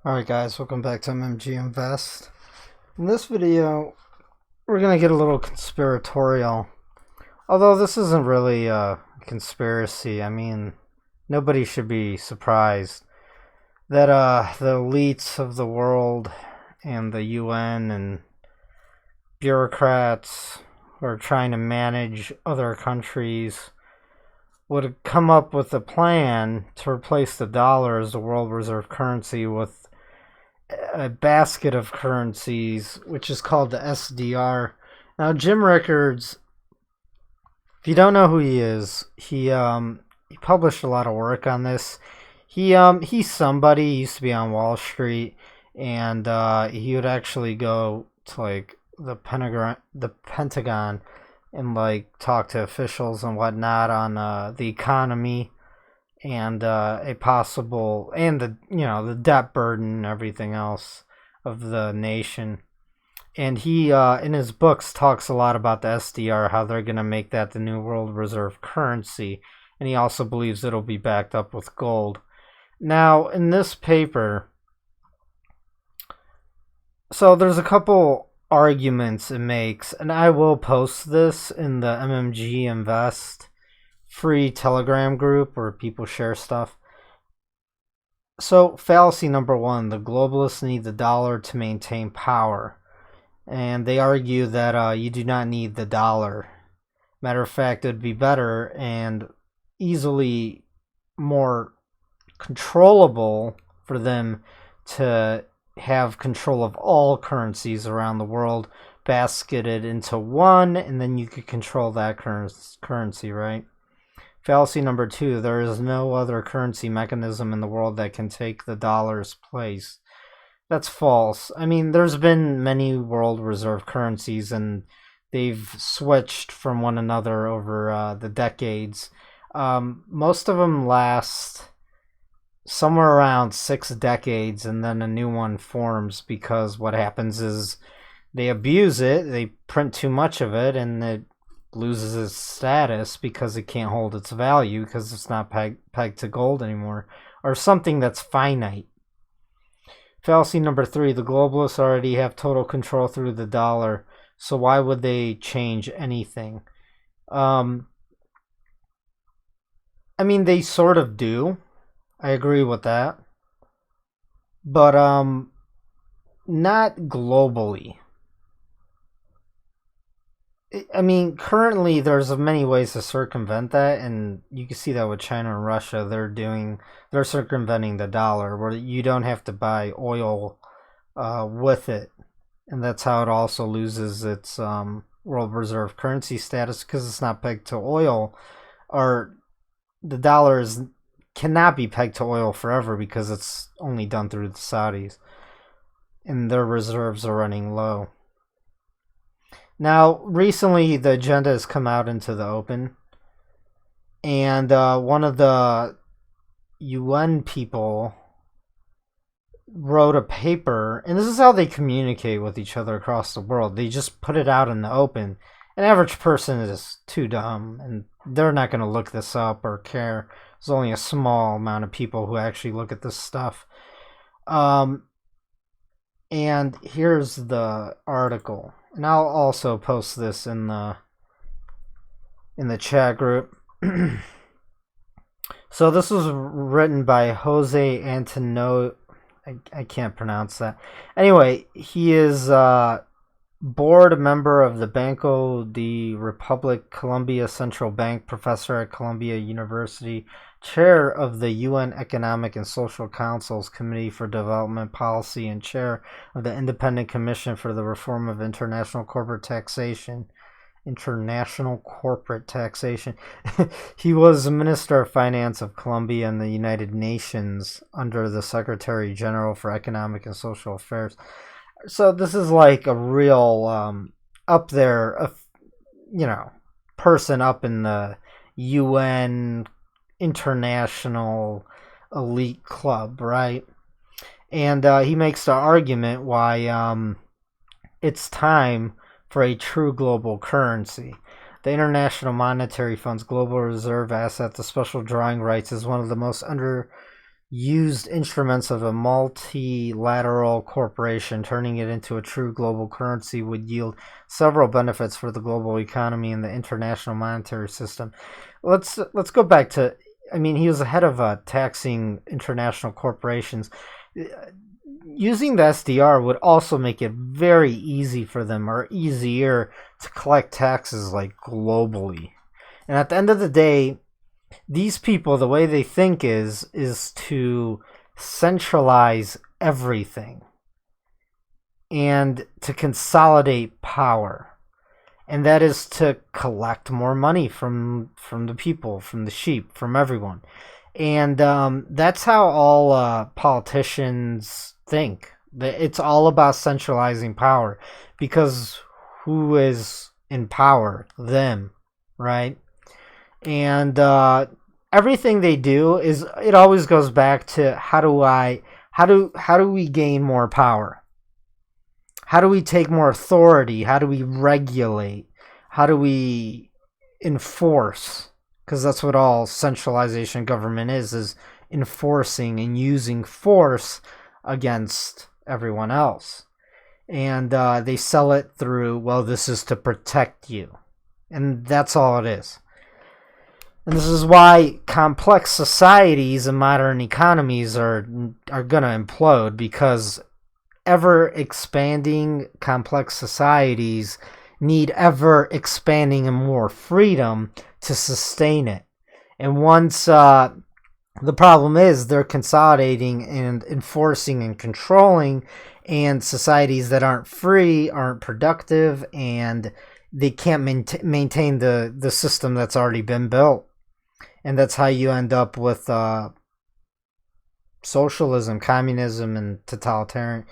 Alright guys, welcome back to MMGinvest. In this video, we're going to get a little conspiratorial. Although this isn't really a conspiracy. I mean, nobody should be surprised that the elites of the world and the UN and bureaucrats who are trying to manage other countries would come up with a plan to replace the dollar as the world reserve currency with a basket of currencies, which is called the SDR. Now, Jim Rickards, if you don't know who he is, he published a lot of work on this. He's somebody. He used to be on Wall Street, and he would actually go to like the Pentagon, and like talk to officials and whatnot on the economy and a possible and the debt burden and everything else of the nation. And he in his books talks a lot about the SDR, how they're going to make that the new world reserve currency, and he also believes it'll be backed up with gold. Now, in this paper, so there's a couple arguments it makes, and I will post this in the MMGinvest free Telegram group where people share stuff. So, fallacy number one: the globalists need the dollar to maintain power. And they argue that you do not need the dollar. Matter of fact, it would be better and easily more controllable for them to have control of all currencies around the world, basketed into one, and then you could control that currency, right? Fallacy number two: there is no other currency mechanism in the world that can take the dollar's place. That's false. I mean, there's been many world reserve currencies, and they've switched from one another over the decades. Most of them last somewhere around 6 decades, and then a new one forms because what happens is they abuse it, they print too much of it, and it loses its status because it can't hold its value because it's not pegged to gold anymore, or something that's finite. Fallacy number three: the globalists already have total control through the dollar, so why would they change anything? I mean, they sort of do. I agree with that. But not globally. I mean, currently there's many ways to circumvent that, and you can see that with China and Russia. They're circumventing the dollar, where you don't have to buy oil with it, and that's how it also loses its world reserve currency status because it's not pegged to oil, or the dollar cannot be pegged to oil forever because it's only done through the Saudis, and their reserves are running low. Now, recently, the agenda has come out into the open, and one of the UN people wrote a paper, and this is how they communicate with each other across the world. They just put it out in the open. An average person is too dumb, and they're not going to look this up or care. There's only a small amount of people who actually look at this stuff. And here's the article. And I'll also post this in the chat group. So this was written by Jose Antonio. I can't pronounce that. Anyway, he is board member of the Banco de Republic Colombia Central Bank, professor at Columbia University, chair of the UN Economic and Social Council's Committee for Development Policy, and chair of the Independent Commission for the Reform of International Corporate Taxation. He was Minister of Finance of Colombia in the United Nations under the Secretary General for Economic and Social Affairs. So this is like a real up there, person up in the UN international elite club, right? And he makes the argument why it's time for a true global currency. The International Monetary Fund's global reserve asset, the special drawing rights, is one of the most used instruments of a multilateral corporation, turning it into a true global currency would yield several benefits for the global economy and the international monetary system. Let's go back to, I mean, he was the head of taxing international corporations. Using the SDR would also make it very easy for them, or easier, to collect taxes like globally. And at the end of the day, these people, the way they think is to centralize everything and to consolidate power, and that is to collect more money from the people, from the sheep, from everyone. And that's how all politicians think. It's all about centralizing power, because who is in power? Them, right? And everything they do is, it always goes back to how do we gain more power? How do we take more authority? How do we regulate? How do we enforce? Because that's what all centralization government is enforcing and using force against everyone else. And they sell it through, well, this is to protect you. And that's all it is. And this is why complex societies and modern economies are going to implode, because ever expanding complex societies need ever expanding and more freedom to sustain it. And once the problem is they're consolidating and enforcing and controlling, and societies that aren't free aren't productive, and they can't maintain the system that's already been built. And that's how you end up with socialism, communism, and totalitarian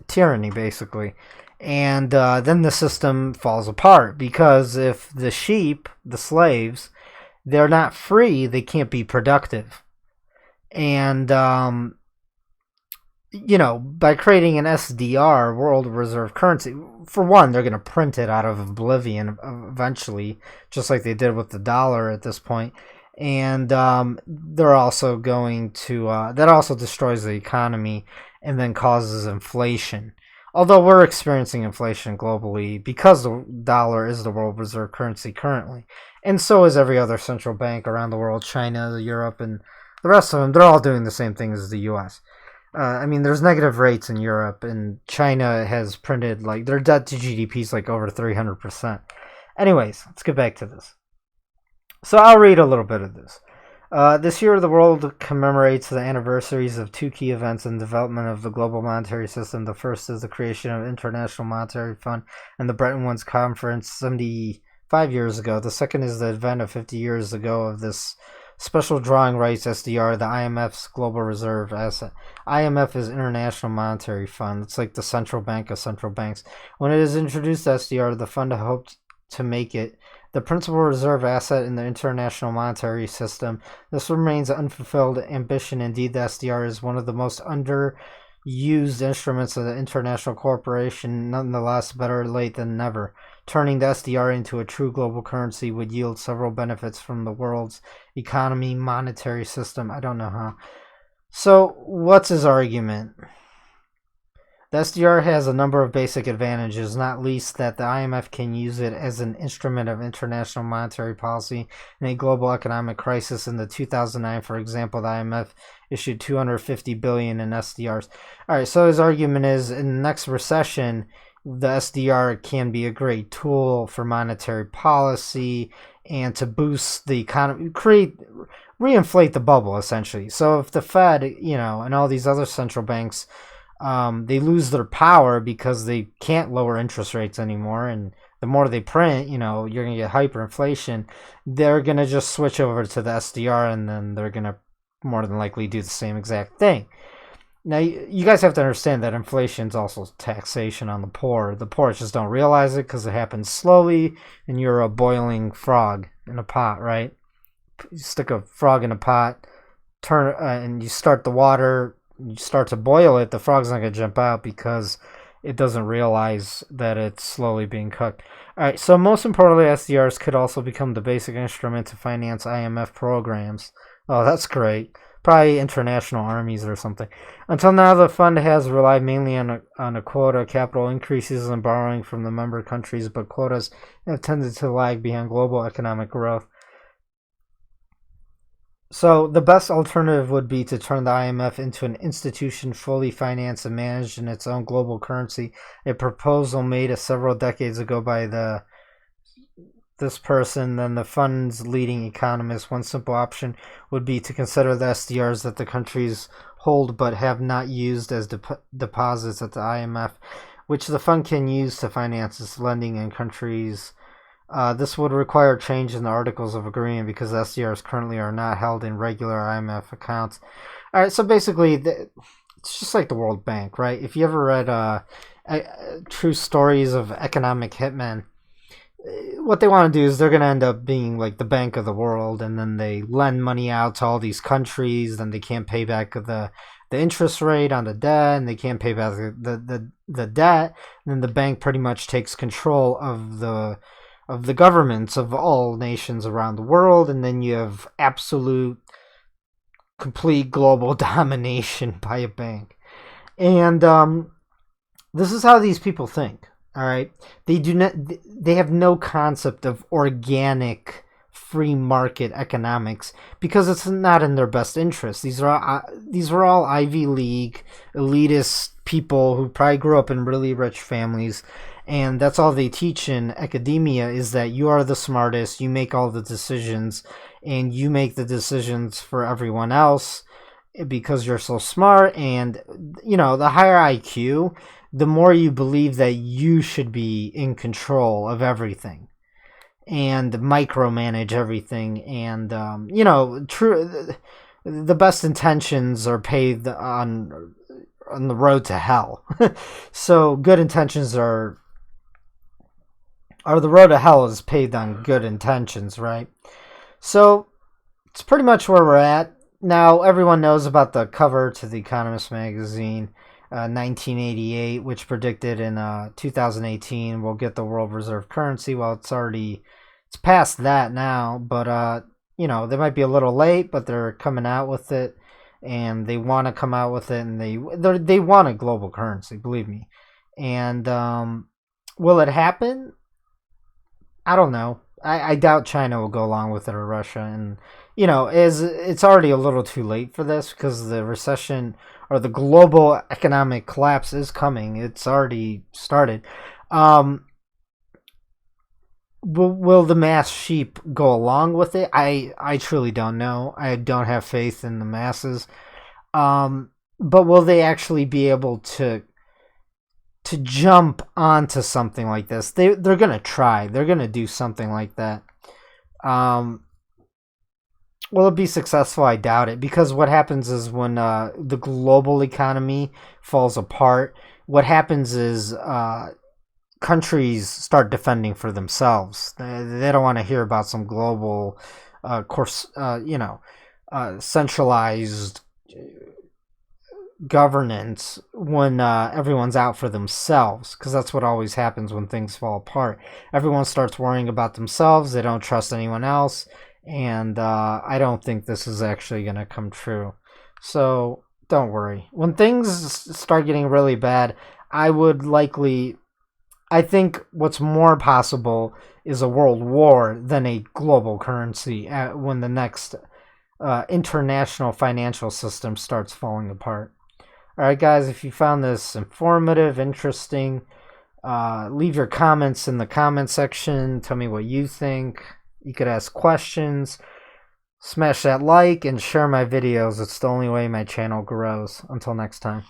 tyranny, basically. And then the system falls apart, because if the sheep, the slaves, they're not free, they can't be productive. And, by creating an SDR, World Reserve Currency, for one, they're going to print it out of oblivion eventually, just like they did with the dollar at this point. And they're also going to, that also destroys the economy and then causes inflation. Although we're experiencing inflation globally because the dollar is the world reserve currency currently. And so is every other central bank around the world, China, Europe, and the rest of them. They're all doing the same thing as the U.S. There's negative rates in Europe, and China has printed, like, their debt to GDP is like over 300%. Anyways, let's get back to this. So I'll read a little bit of this. This year, the world commemorates the anniversaries of two key events in the development of the global monetary system. The first is the creation of International Monetary Fund and the Bretton Woods Conference 75 years ago. The second is the event of 50 years ago of this special drawing rights SDR, the IMF's global reserve asset. IMF is International Monetary Fund. It's like the central bank of central banks. When it is introduced to SDR, the fund hoped to make it the principal reserve asset in the international monetary system. This remains an unfulfilled ambition. Indeed, the SDR is one of the most underused instruments of the international corporation. Nonetheless, better late than never. Turning the SDR into a true global currency would yield several benefits from the world's economy, monetary system. I don't know how. So, what's his argument? The SDR has a number of basic advantages, not least that the IMF can use it as an instrument of international monetary policy in a global economic crisis. In the 2009, for example, the IMF issued $250 billion in SDRs. All right, so his argument is in the next recession, the SDR can be a great tool for monetary policy and to boost the economy, reinflate the bubble, essentially. So if the Fed, and all these other central banks, they lose their power because they can't lower interest rates anymore, and the more they print, you're going to get hyperinflation. They're going to just switch over to the SDR, and then they're going to more than likely do the same exact thing. Now, you guys have to understand that inflation is also taxation on the poor. The poor just don't realize it because it happens slowly, and you're a boiling frog in a pot, right? You stick a frog in a pot, and you start the water, you start to boil it, the frog's not going to jump out because it doesn't realize that it's slowly being cooked. All right, so most importantly, SDRs could also become the basic instrument to finance IMF programs. Oh, that's great. Probably international armies or something. Until now, the fund has relied mainly on a quota, capital increases, and borrowing from the member countries, but quotas have tended to lag behind global economic growth. So the best alternative would be to turn the IMF into an institution fully financed and managed in its own global currency, a proposal made several decades ago by this person, then the fund's leading economist. One simple option would be to consider the SDRs that the countries hold but have not used as deposits at the IMF, which the fund can use to finance its lending in countries. This would require change in the Articles of Agreement because SDRs currently are not held in regular IMF accounts. All right, so basically, it's just like the World Bank, right? If you ever read True Stories of Economic Hitmen, what they want to do is they're going to end up being like the bank of the world, and then they lend money out to all these countries, then they can't pay back the interest rate on the debt, and they can't pay back the debt, and then the bank pretty much takes control of the governments of all nations around the world, and then you have absolute, complete global domination by a bank. And this is how these people think. All right, they have no concept of organic free market economics because it's not in their best interest. These are all Ivy League elitist people who probably grew up in really rich families, and that's all they teach in academia, is that you are the smartest, you make all the decisions, and you make the decisions for everyone else because you're so smart. And the higher IQ, the more you believe that you should be in control of everything and micromanage everything. And the best intentions are paid on the road to hell. So good intentions are the road to hell is paved on good intentions, right? So it's pretty much where we're at now. Everyone knows about the cover to the Economist magazine, 1988, which predicted in 2018 we'll get the world reserve currency. Well, it's past that now, but they might be a little late, but they're coming out with it, and they want to come out with it, and they want a global currency, believe me. And will it happen? I don't know. I doubt China will go along with it, or Russia. And it's already a little too late for this because the recession or the global economic collapse is coming. It's already started. Will the mass sheep go along with it? I truly don't know. I don't have faith in the masses. But will they actually be able to jump onto something like this? They're gonna try. They're gonna do something like that. Will it be successful? I doubt it, because what happens is when the global economy falls apart, what happens is countries start defending for themselves. They don't want to hear about some global, centralized governance when everyone's out for themselves, because that's what always happens when things fall apart. Everyone starts worrying about themselves. They don't trust anyone else, and I don't think this is actually going to come true. So don't worry. When things start getting really bad, I think what's more possible is a world war than a global currency when the next international financial system starts falling apart. Alright guys, if you found this informative, interesting, leave your comments in the comment section. Tell me what you think. You could ask questions. Smash that like and share my videos. It's the only way my channel grows. Until next time.